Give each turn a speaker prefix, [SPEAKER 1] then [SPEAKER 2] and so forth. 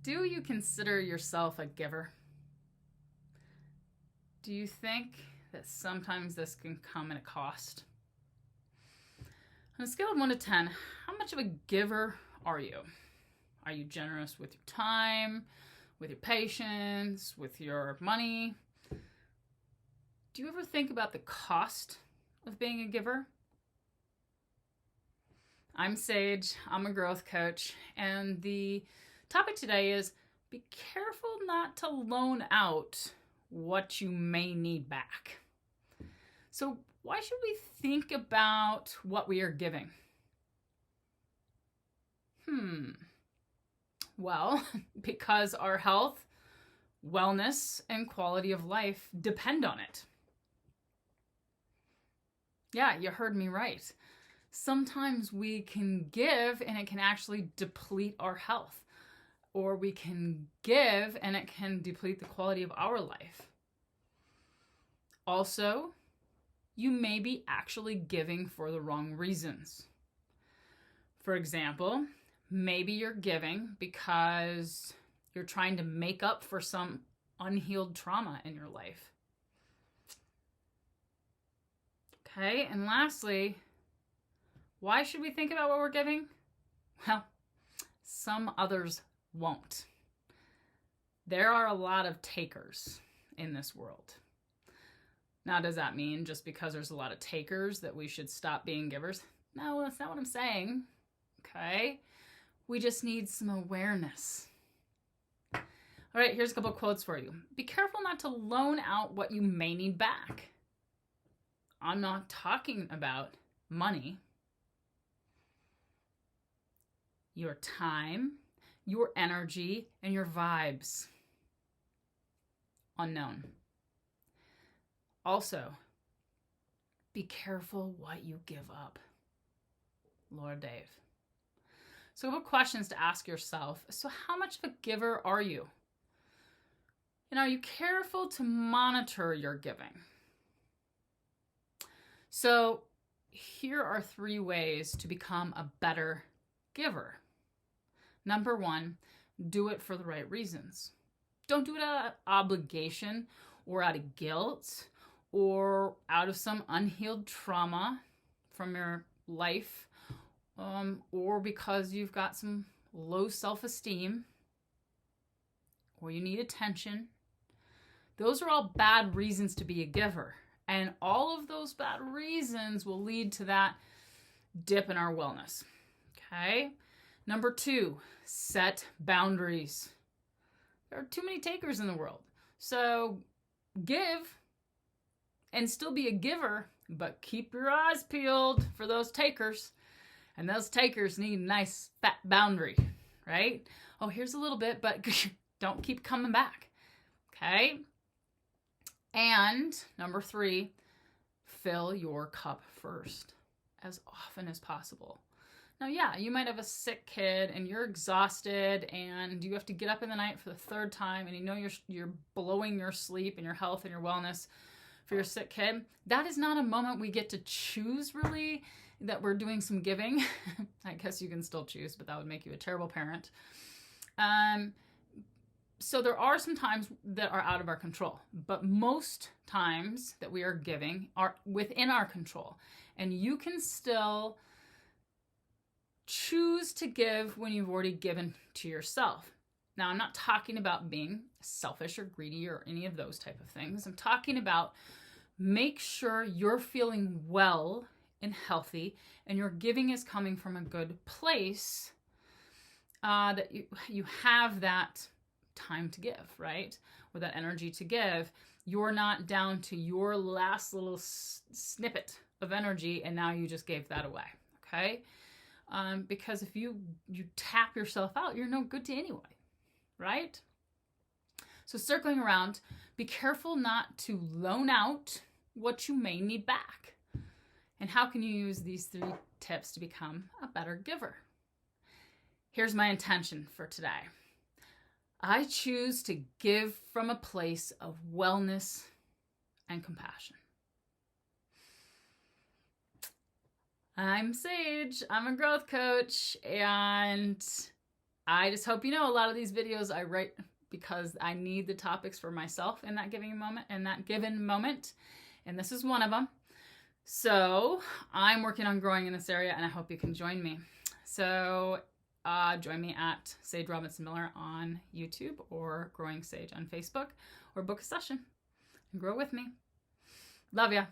[SPEAKER 1] Do you consider yourself a giver? Do you think that sometimes this can come at a cost? On a scale of 1 to 10, how much of a giver are you? Are you generous with your time, with your patience, with your money? Do you ever think about the cost of being a giver? I'm Sage, I'm a growth coach, and the topic today is be careful not to loan out what you may need back. So, why should we think about what we are giving? Well, because our health, wellness, and quality of life depend on it. Yeah, you heard me right. Sometimes we can give and it can actually deplete our health. Or we can give and it can deplete the quality of our life. Also, you may be actually giving for the wrong reasons. For example, maybe you're giving because you're trying to make up for some unhealed trauma in your life. Okay, and lastly, why should we think about what we're giving? Well, some others won't. There are a lot of takers in this world. Now, does that mean just because there's a lot of takers that we should stop being givers? No, that's not what I'm saying. Okay? We just need some awareness. All right, here's a couple of quotes for you. Be careful not to loan out what you may need back. I'm not talking about money. Your time, your energy, and your vibes. Unknown. Also, be careful what you give up. Lord Dave. So, what questions to ask yourself? So, how much of a giver are you? And are you careful to monitor your giving? So, here are 3 ways to become a better giver. Number 1, do it for the right reasons. Don't do it out of obligation or out of guilt or out of some unhealed trauma from your life, or because you've got some low self-esteem or you need attention. Those are all bad reasons to be a giver. And all of those bad reasons will lead to that dip in our wellness. Okay? Number 2, set boundaries. There are too many takers in the world. So give and still be a giver, but keep your eyes peeled for those takers. And those takers need a nice fat boundary, right? Oh, here's a little bit, but don't keep coming back. Okay? And number 3, fill your cup first as often as possible. Now, yeah, you might have a sick kid and you're exhausted and you have to get up in the night for the 3rd time and you know you're blowing your sleep and your health and your wellness for your sick kid. That is not a moment we get to choose, really, that we're doing some giving. I guess you can still choose, but that would make you a terrible parent. So there are some times that are out of our control, but most times that we are giving are within our control. And you can still choose to give when you've already given to yourself. Now, I'm not talking about being selfish or greedy or any of those type of things. I'm talking about make sure you're feeling well and healthy and your giving is coming from a good place, that you have that time to give, right? Or that energy to give. You're not down to your last little snippet of energy and now you just gave that away, okay? Because if you tap yourself out, you're no good to anyone, right? So circling around, be careful not to loan out what you may need back. And how can you use these 3 tips to become a better giver? Here's my intention for today. I choose to give from a place of wellness and compassion. I'm Sage, I'm a growth coach, and I just hope you know a lot of these videos I write because I need the topics for myself in that given moment, and this is one of them. So I'm working on growing in this area, and I hope you can join me. So join me at Sage Robinson Miller on YouTube, or Growing Sage on Facebook, or book a session and grow with me. Love ya.